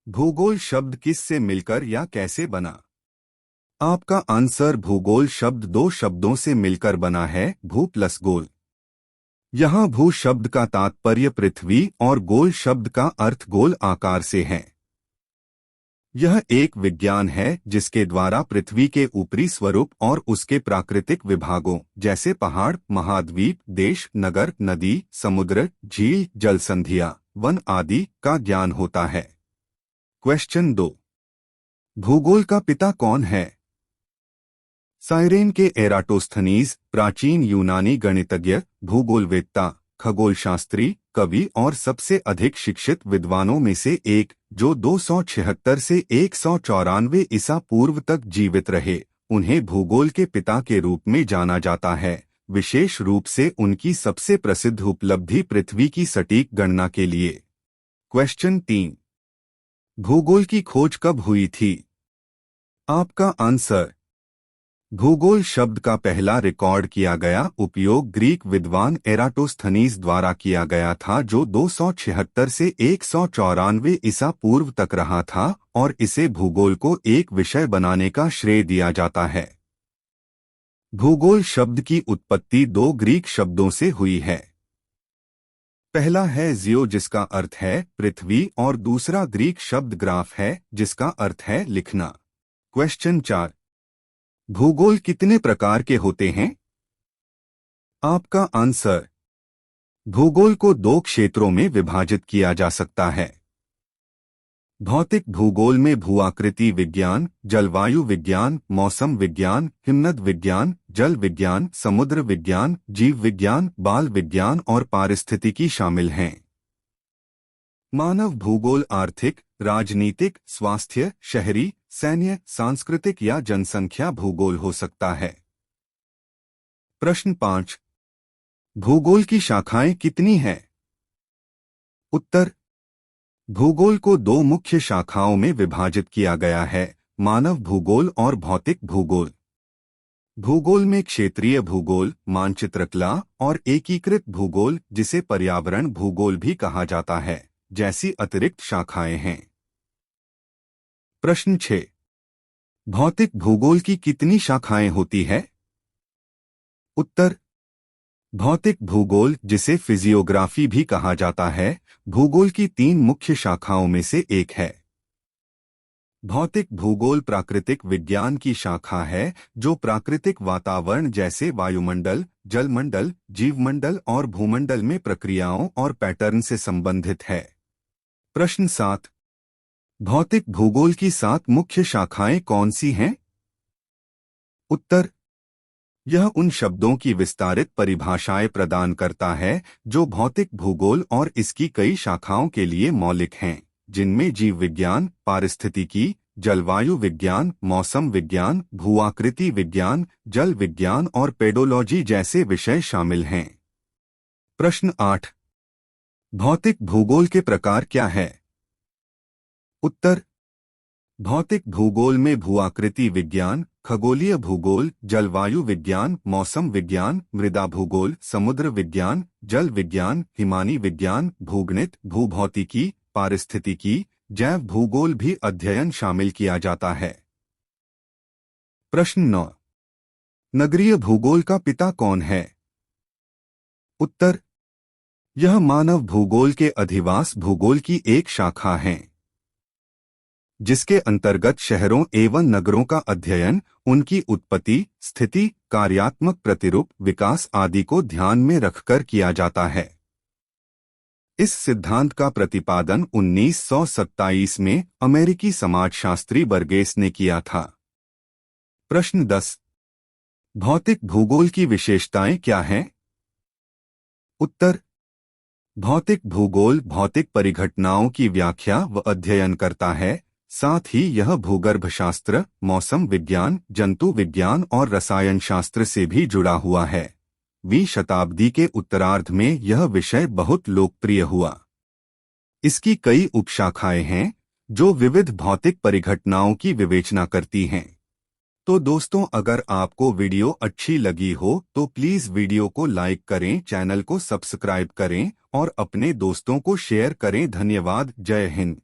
भूगोल शब्द किस से मिलकर या कैसे बना? आपका आंसर भूगोल शब्द दो शब्दों से मिलकर बना है, भू प्लस गोल। यहाँ भू शब्द का तात्पर्य पृथ्वी और गोल शब्द का अर्थ गोल आकार से है। यह एक विज्ञान है जिसके द्वारा पृथ्वी के ऊपरी स्वरूप और उसके प्राकृतिक विभागों जैसे पहाड़, महाद्वीप, देश, नगर, नदी, समुद्र, झील, जलसंधियां, वन आदि का ज्ञान होता है। क्वेश्चन 2। भूगोल का पिता कौन है? साइरेन के एराटोस्थनीज प्राचीन यूनानी गणितज्ञ, भूगोलवेत्ता, खगोलशास्त्री, कवि और सबसे अधिक शिक्षित विद्वानों में से एक, जो 276 से 194 ईसा पूर्व तक जीवित रहे, उन्हें भूगोल के पिता के रूप में जाना जाता है, विशेष रूप से उनकी सबसे प्रसिद्ध उपलब्धि पृथ्वी की सटीक गणना के लिए। क्वेश्चन 3। भूगोल की खोज कब हुई थी? आपका आंसर भूगोल शब्द का पहला रिकॉर्ड किया गया उपयोग ग्रीक विद्वान एराटोस्थनीज द्वारा किया गया था, जो 276 से 194 ईसा पूर्व तक रहा था, और इसे भूगोल को एक विषय बनाने का श्रेय दिया जाता है। भूगोल शब्द की उत्पत्ति दो ग्रीक शब्दों से हुई है। पहला है जियो जिसका अर्थ है पृथ्वी और दूसरा ग्रीक शब्द ग्राफ है जिसका अर्थ है लिखना। क्वेश्चन 4। भूगोल कितने प्रकार के होते हैं? आपका आंसर भूगोल को दो क्षेत्रों में विभाजित किया जा सकता है। भौतिक भूगोल में भूआकृति विज्ञान, जलवायु विज्ञान, मौसम विज्ञान, हिमनद विज्ञान, जल विज्ञान, समुद्र विज्ञान, जीव विज्ञान, बाल विज्ञान और पारिस्थितिकी शामिल हैं। मानव भूगोल आर्थिक, राजनीतिक, स्वास्थ्य, शहरी, सैन्य, सांस्कृतिक या जनसंख्या भूगोल हो सकता है। प्रश्न 5। भूगोल की शाखाएं कितनी हैं? उत्तर भूगोल को दो मुख्य शाखाओं में विभाजित किया गया है, मानव भूगोल और भौतिक भूगोल। भूगोल में क्षेत्रीय भूगोल, मानचित्रकला और एकीकृत भूगोल, जिसे पर्यावरण भूगोल भी कहा जाता है, जैसी अतिरिक्त शाखाएं हैं। प्रश्न 6। भौतिक भूगोल की कितनी शाखाएं होती है? उत्तर भौतिक भूगोल, जिसे फिजियोग्राफी भी कहा जाता है, भूगोल की तीन मुख्य शाखाओं में से एक है। भौतिक भूगोल प्राकृतिक विज्ञान की शाखा है, जो प्राकृतिक वातावरण जैसे वायुमंडल, जलमंडल, जीवमंडल और भूमंडल में प्रक्रियाओं और पैटर्न से संबंधित है। प्रश्न 7। भौतिक भूगोल की 7 मुख्य शाखाएं कौन सी हैं? उत्तर यह उन शब्दों की विस्तारित परिभाषाएं प्रदान करता है जो भौतिक भूगोल और इसकी कई शाखाओं के लिए मौलिक हैं, जिनमें जीव विज्ञान, पारिस्थितिकी, जलवायु विज्ञान, मौसम विज्ञान, भूआकृति विज्ञान, जल विज्ञान और पेडोलॉजी जैसे विषय शामिल हैं। प्रश्न 8। भौतिक भूगोल के प्रकार क्या है? उत्तर भौतिक भूगोल में भूआकृति विज्ञान, खगोलीय भूगोल, जलवायु विज्ञान, मौसम विज्ञान, मृदा भूगोल, समुद्र विज्ञान, जल विज्ञान, हिमानी विज्ञान, भूगणित, भूभौतिकी, पारिस्थितिकी, जैव भूगोल भी अध्ययन शामिल किया जाता है। प्रश्न 9। नगरीय भूगोल का पिता कौन है? उत्तर यह मानव भूगोल के अधिवास भूगोल की एक शाखा है, जिसके अंतर्गत शहरों एवं नगरों का अध्ययन, उनकी उत्पत्ति, स्थिति, कार्यात्मक प्रतिरूप, विकास आदि को ध्यान में रखकर किया जाता है। इस सिद्धांत का प्रतिपादन 1927 में अमेरिकी समाजशास्त्री बर्गेस ने किया था। प्रश्न 10। भौतिक भूगोल की विशेषताएं क्या हैं? उत्तर भौतिक भूगोल भौतिक परिघटनाओं की व्याख्या व अध्ययन करता है, साथ ही यह भूगर्भशास्त्र, मौसम विज्ञान, जंतु विज्ञान और रसायन शास्त्र से भी जुड़ा हुआ है। 20वीं शताब्दी के उत्तरार्ध में यह विषय बहुत लोकप्रिय हुआ। इसकी कई उपशाखाएं हैं जो विविध भौतिक परिघटनाओं की विवेचना करती हैं। तो दोस्तों, अगर आपको वीडियो अच्छी लगी हो तो प्लीज़ वीडियो को लाइक करें, चैनल को सब्सक्राइब करें और अपने दोस्तों को शेयर करें। धन्यवाद। जय हिंद।